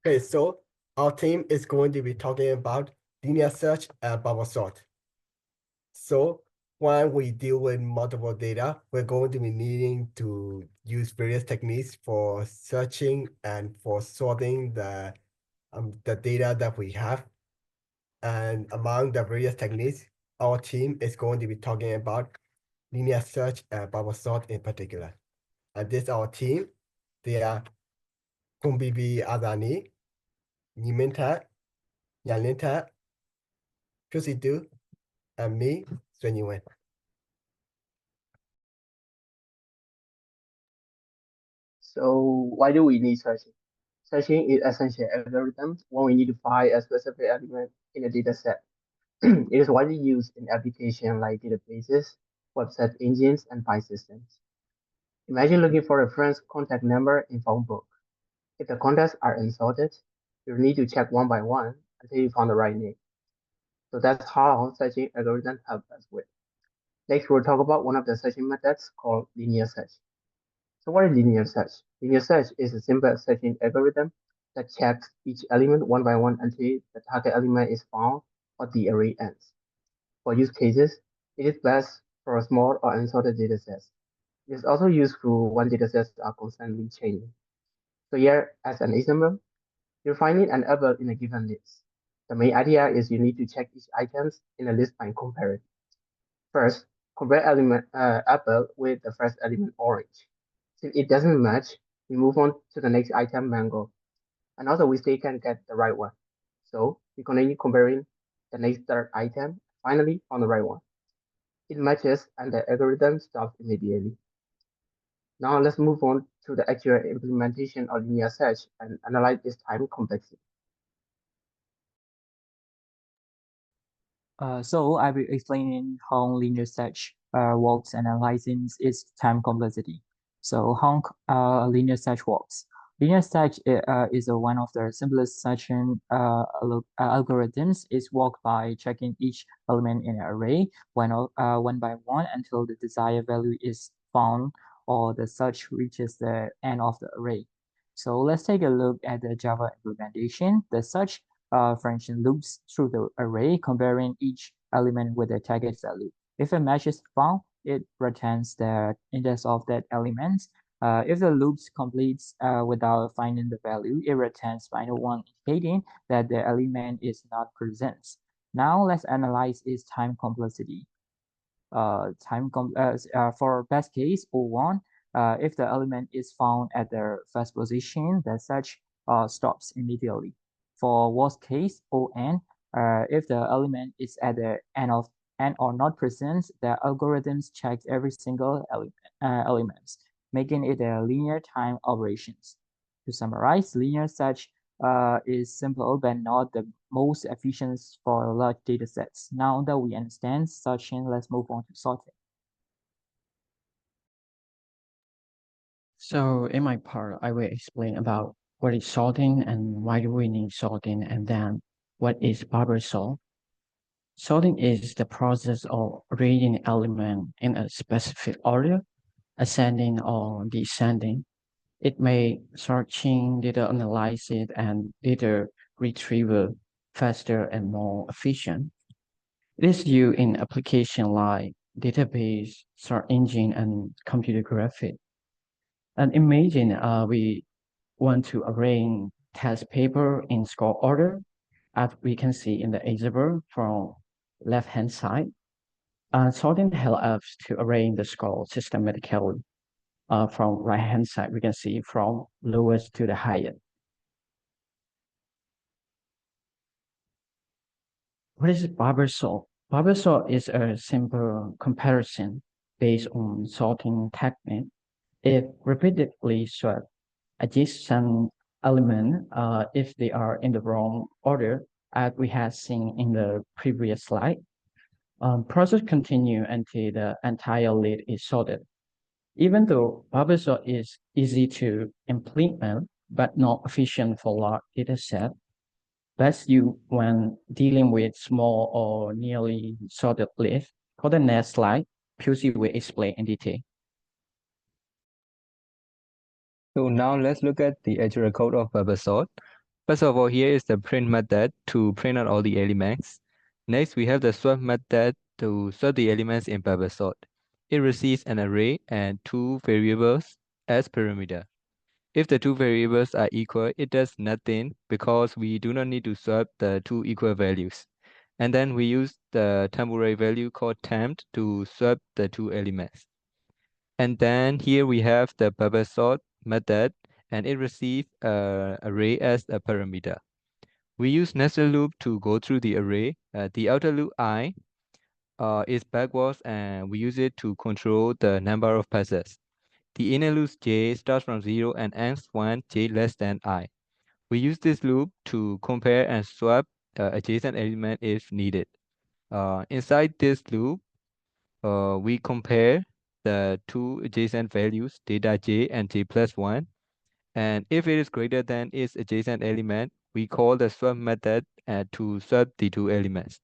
Okay, so our team is going to be talking about linear search and bubble sort. So when we deal with multiple data, we're going to be needing to use various techniques for searching and for sorting the data that we have. And among the various techniques, our team is going to be talking about linear search and bubble sort in particular. And this our team. They are Kumbibi Adani, Niminta, Yalinta, Kusidu, and me, Swen Yuen. So why do we need searching? Searching is essentially an algorithm when we need to find a specific element in a data set. It is widely used in applications like databases, website engines, and file systems. Imagine looking for a friend's contact number in phone book. If the contacts are unsorted, you need to check one by one until you found the right name. So that's how searching algorithms help us with. Next, we'll talk about one of the searching methods called linear search. So what is linear search? Linear search is a simple searching algorithm that checks each element one by one until the target element is found or the array ends. For use cases, it is best for small or unsorted datasets. It is also useful when datasets are constantly changing. So here, as an example, you're finding an apple in a given list. The main idea is you need to check each item in a list and compare it. First, compare apple with the first element orange. Since it doesn't match, we move on to the next item mango. And also we still can get the right one. So we continue comparing the next third item, finally on the right one. It matches and the algorithm stops immediately. Now let's move on to the actual implementation of linear search and analyze its time complexity. So I will explain how linear search works and analyzing its time complexity. So how linear search works. Linear search is one of the simplest searching algorithms. It's worked by checking each element in an array one by one until the desired value is found or the search reaches the end of the array. So let's take a look at the Java implementation. The search function loops through the array, comparing each element with the target value. If a match is found, it returns the index of that element. If the loop completes without finding the value, it returns -1, indicating that the element is not present. Now let's analyze its time complexity. For best case O1, if the element is found at the first position, the search stops immediately. For worst case ON, if the element is at the end or not present, the algorithms checks every single element, making it a linear time operations. To summarize, linear search is simple but not the most efficient for large data sets. Now that we understand searching, let's move on to sorting. So in my part, I will explain about what is sorting and why do we need sorting, and then what is bubble sort. Sorting is the process of arranging element in a specific order, ascending or descending. It makes searching, data analysis, and data retrieval faster and more efficient. It is used in applications like database, search engine, and computer graphics. And imagine we want to arrange test paper in score order, as we can see in the example from left-hand side. Sorting helps us to arrange the score systematically. From right-hand side, we can see from lowest to the highest. What is bubble sort? Bubble sort is a simple comparison based on sorting technique. It repeatedly sorts adjacent element if they are in the wrong order, as we had seen in the previous slide. Process continue until the entire list is sorted. Even though bubble sort is easy to implement, but not efficient for large data set, best used when dealing with small or nearly sorted lists. For the next slide, Pusey will explain in detail. So now let's look at the actual code of bubble sort. First of all, here is the print method to print out all the elements. Next, we have the swap method to swap the elements in bubble sort. It receives an array and two variables as parameter. If the two variables are equal, it does nothing because we do not need to swap the two equal values. And then we use the temporary value called temp to swap the two elements. And then here we have the bubble sort method, and it receives array as a parameter. We use nested loop to go through the array. The outer loop I is backwards, and we use it to control the number of passes. The inner loop j starts from 0 and ends when j less than I. We use this loop to compare and swap adjacent element if needed. Inside this loop, we compare the two adjacent values, data j and j plus 1. And if it is greater than its adjacent element, we call the swap method to swap the two elements.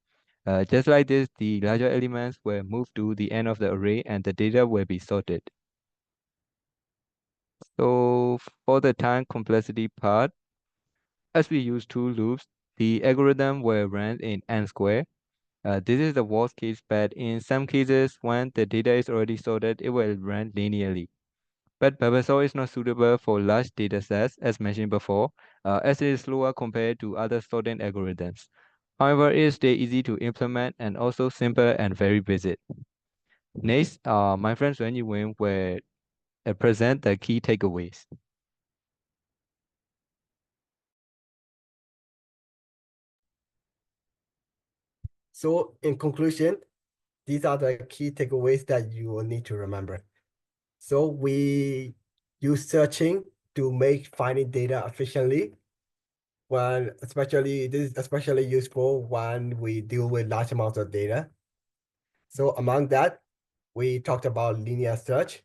Just like this, the larger elements will move to the end of the array and the data will be sorted. So for the time complexity part, as we use two loops, the algorithm will run in n square. This is the worst case, but in some cases, when the data is already sorted, it will run linearly. But bubble sort is not suitable for large data sets, as mentioned before, as it is slower compared to other sorting algorithms. However, it is still easy to implement and also simple and very basic. Next, my friend Xuan Yiwen will present the key takeaways. So in conclusion, these are the key takeaways that you will need to remember. So we use searching to make finding data efficiently. This is especially useful when we deal with large amounts of data. So among that, we talked about linear search.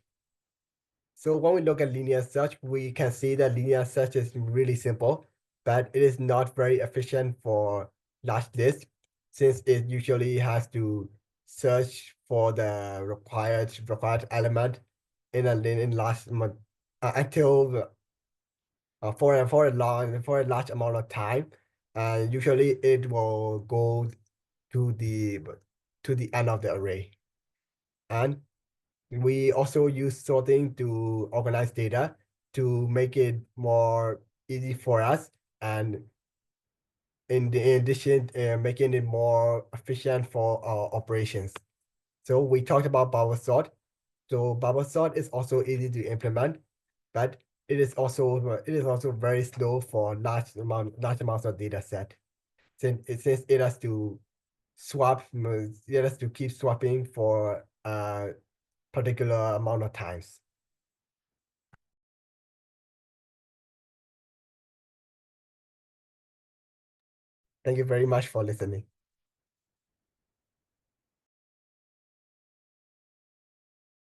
So when we look at linear search, we can see that linear search is really simple, but it is not very efficient for large lists, since it usually has to search for the required element in a large until for a large amount of time, and usually it will go to the end of the array. And we also use sorting to organize data to make it more easy for us, and in addition, making it more efficient for our operations. So we talked about bubble sort. So bubble sort is also easy to implement, but it is also very slow for large amounts of data set. Since it has to keep swapping for a particular amount of times. Thank you very much for listening.